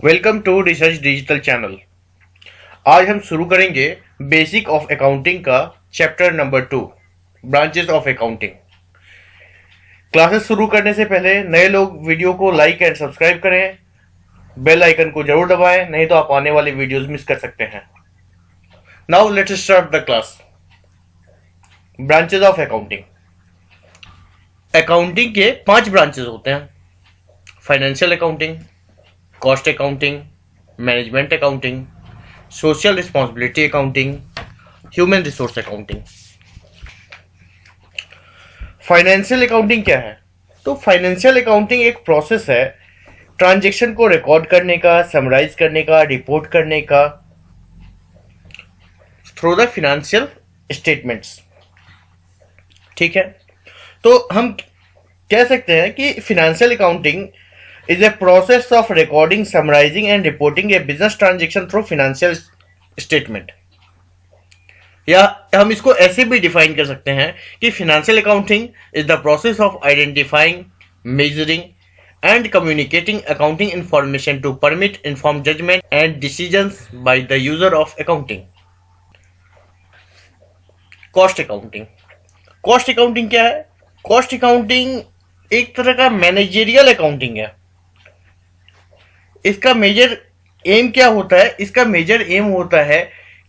Welcome to research digital channel. आज हम शुरू करेंगे बेसिक ऑफ अकाउंटिंग का chapter number 2, branches of accounting. Classes शुरू करने से पहले नए लोग वीडियो को लाइक एंड सब्सक्राइब करें, बेल आइकन को जरूर दबाएं, नहीं तो आप आने वाली वीडियोस मिस कर सकते हैं। Now let's start the class. Branches of accounting. Accounting के 5 ब्रांचेस होते हैं: financial accounting, cost accounting, management accounting, social responsibility accounting, human resource accounting. Financial accounting क्या है? तो फाइनेंशियल अकाउंटिंग एक प्रोसेस है ट्रांजैक्शन को रिकॉर्ड करने का, समराइज करने का, रिपोर्ट करने का थ्रू द फिनेंशियल स्टेटमेंट्स। ठीक है, तो हम कह सकते हैं कि financial accounting is a process of recording, summarizing and reporting a business transaction through financial statement। या हम इसको ऐसे भी डिफाइन कर सकते हैं कि financial accounting is the process of identifying, measuring and communicating accounting information to permit informed judgment and decisions by the user of accounting। Cost accounting. Cost accounting क्या है? कॉस्ट अकाउंटिंग एक तरह का मैनेजरियल अकाउंटिंग है। इसका major M क्या होता है? इसका मेजर एम होता है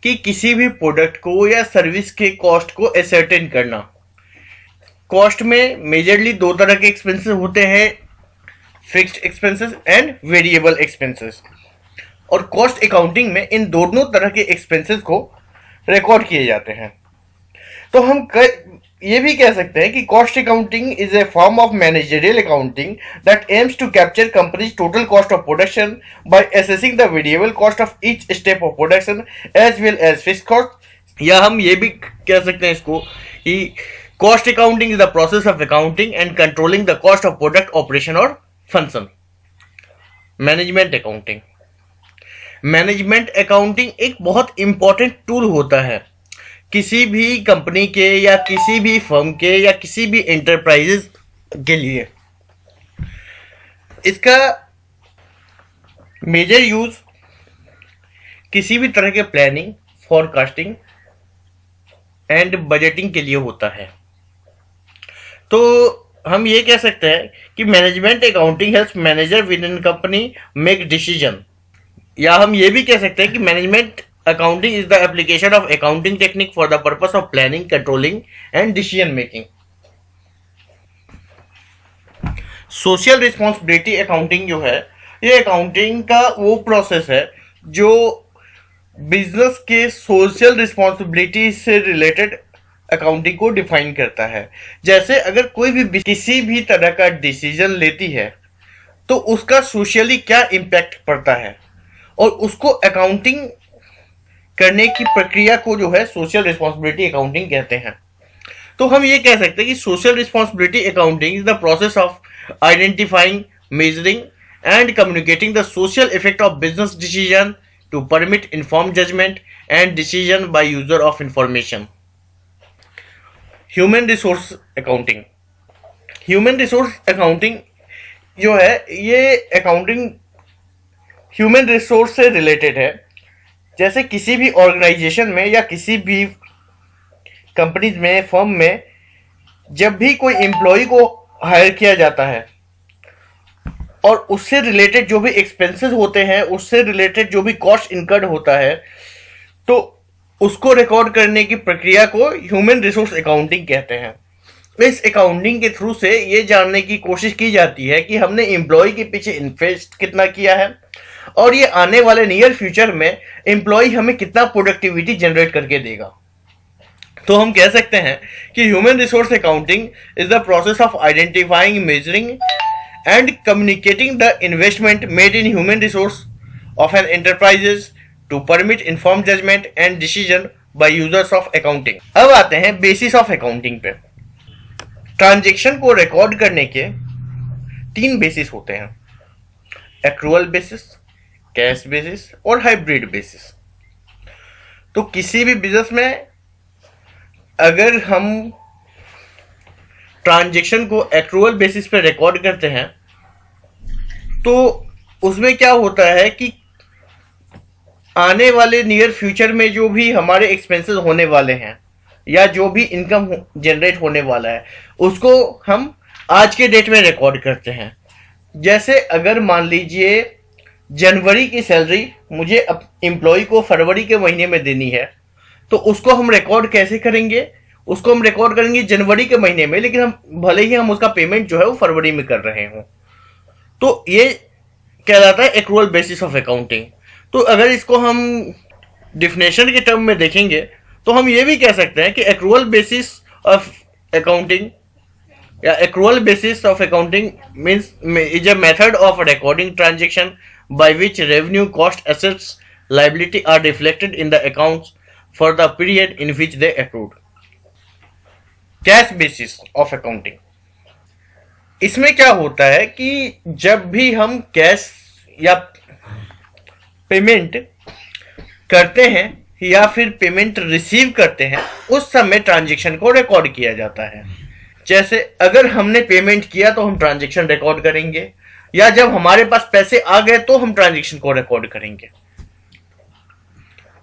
कि किसी भी प्रोडक्ट को या सर्विस के कॉस्ट को एसर्टेन करना। कॉस्ट में मेजरली 2 तरह के एक्सपेंसेस होते हैं, fixed expenses and variable expenses. और कॉस्ट अकाउंटिंग में इन दोनों तरह के एक्सपेंसेस को रिकॉर्ड किए जाते हैं। तो हम ये भी कह सकते हैं कि cost accounting is a form of managerial accounting that aims to capture companies total cost of production by assessing the variable cost of each step of production as well as fixed cost. या हम ये भी कह सकते हैं इसको कि cost accounting is the process of accounting and controlling the cost of product operation और function. Management accounting. Management accounting एक बहुत इंपॉर्टेंट टूल होता है किसी भी कंपनी के या किसी भी फर्म के या किसी भी एंटरप्राइजेस के लिए। इसका मेजर यूज किसी भी तरह के प्लानिंग, फोरकास्टिंग एंड बजटिंग के लिए होता है। तो हम ये कह सकते हैं कि management accounting helps manager with in company make decision. या हम ये भी कह सकते हैं कि management accounting is the application of accounting technique for the purpose of planning, controlling and decision making। Social responsibility accounting जो है, ये अकाउंटिंग का वो प्रोसेस है जो बिजनेस के सोशल रिस्पॉन्सिबिलिटी से रिलेटेड अकाउंटिंग को डिफाइन करता है। जैसे अगर कोई भी किसी भी तरह का डिसीजन लेती है तो उसका सोशली क्या इम्पैक्ट पड़ता है और उसको अकाउंटिंग करने की प्रक्रिया को जो है सोशल रिस्पॉन्सिबिलिटी अकाउंटिंग कहते हैं। तो हम ये कह सकते हैं कि social responsibility accounting is the process of identifying, measuring and communicating the social effect of business decision to permit inform judgement and decision by user of information. Human resource accounting. Human resource accounting जो है, ये accounting human resource से related है। जैसे किसी भी organisation में या किसी भी कंपनीज में, फर्म में जब भी कोई एम्प्लॉय को हायर किया जाता है और उससे रिलेटेड जो भी एक्सपेंसेस होते हैं, उससे रिलेटेड जो भी कॉस्ट इनकर्ड होता है, तो उसको रिकॉर्ड करने की प्रक्रिया को ह्यूमन रिसोर्स अकाउंटिंग कहते हैं। इस अकाउंटिंग के थ्रू से ये जानने की कोशिश की जाती है कि हमने एम्प्लॉय के पीछे इन्वेस्ट कितना किया है और ये आने वाले नियर फ्यूचर में एम्प्लॉय हमें कितना प्रोडक्टिविटी जनरेट करके देगा। तो हम कह सकते हैं कि human resource accounting is the process of identifying, measuring and communicating the investment made in human resource of an enterprises to permit inform judgement and decision by users of accounting. अब आते हैं बेसिस ऑफ अकाउंटिंग पे। Transaction को record करने के 3 basis होते हैं: accrual basis, cash basis और हाइब्रिड बेसिस। तो किसी भी बिजनेस में अगर हम ट्रांजैक्शन को एक्रूअल बेसिस पे रिकॉर्ड करते हैं तो उसमें क्या होता है कि आने वाले नियर फ्यूचर में जो भी हमारे एक्सपेंसेस होने वाले हैं या जो भी इनकम जनरेट होने वाला है उसको हम आज के डेट में रिकॉर्ड करते हैं। जैसे अगर मान लीजिए जनवरी की सैलरी मुझे एम्प्लॉय को फरवरी के महीने में देनी है, तो उसको हम रिकॉर्ड कैसे करेंगे? उसको हम रिकॉर्ड करेंगे जनवरी के महीने में, लेकिन हम भले ही हम उसका पेमेंट जो है वो फरवरी में कर रहे हों। तो ये कहलाता है एक्रूअल बेसिस ऑफ अकाउंटिंग। तो अगर इसको हम डिफिनेशन के टर्म में देखेंगे तो हम ये भी कह सकते हैं कि एक्रूअल बेसिस ऑफ अकाउंटिंग या accrual basis of accounting means is a method of recording transaction by which revenue, cost, assets, liability are reflected in the accounts for the period in which they accrued. Cash basis of accounting, इसमें क्या होता है कि जब भी हम cash या payment करते हैं या फिर पेमेंट रिसीव करते हैं उस समय ट्रांजैक्शन को रिकॉर्ड किया जाता है। जैसे अगर हमने पेमेंट किया तो हम ट्रांजैक्शन रिकॉर्ड करेंगे, या जब हमारे पास पैसे आ गए तो हम ट्रांजैक्शन को रिकॉर्ड करेंगे।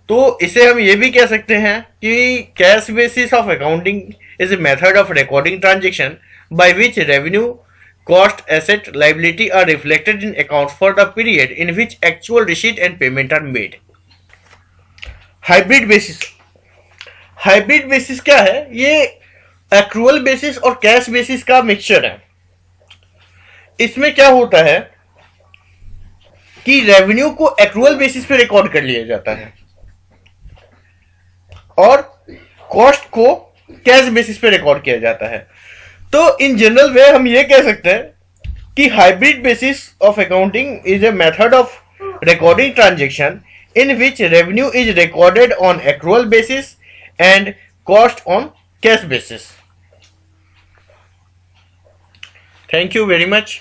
तो इसे हम ये भी कह सकते हैं कि cash basis of accounting is a method of recording transaction by which revenue, cost, asset, liability are reflected in account for the period in which actual receipt and payment are made. Hybrid basis, hybrid basis क्या है? ये accrual basis और cash basis का mixture है। इसमें क्या होता है कि रेवेन्यू को एक्रूअल बेसिस पे रिकॉर्ड कर लिया जाता है और कॉस्ट को कैश बेसिस पे रिकॉर्ड किया जाता है। तो इन जनरल वे हम ये कह सकते हैं कि hybrid basis of accounting is a method of recording transaction in which revenue is recorded on accrual basis and cost on cash basis. Thank you very much.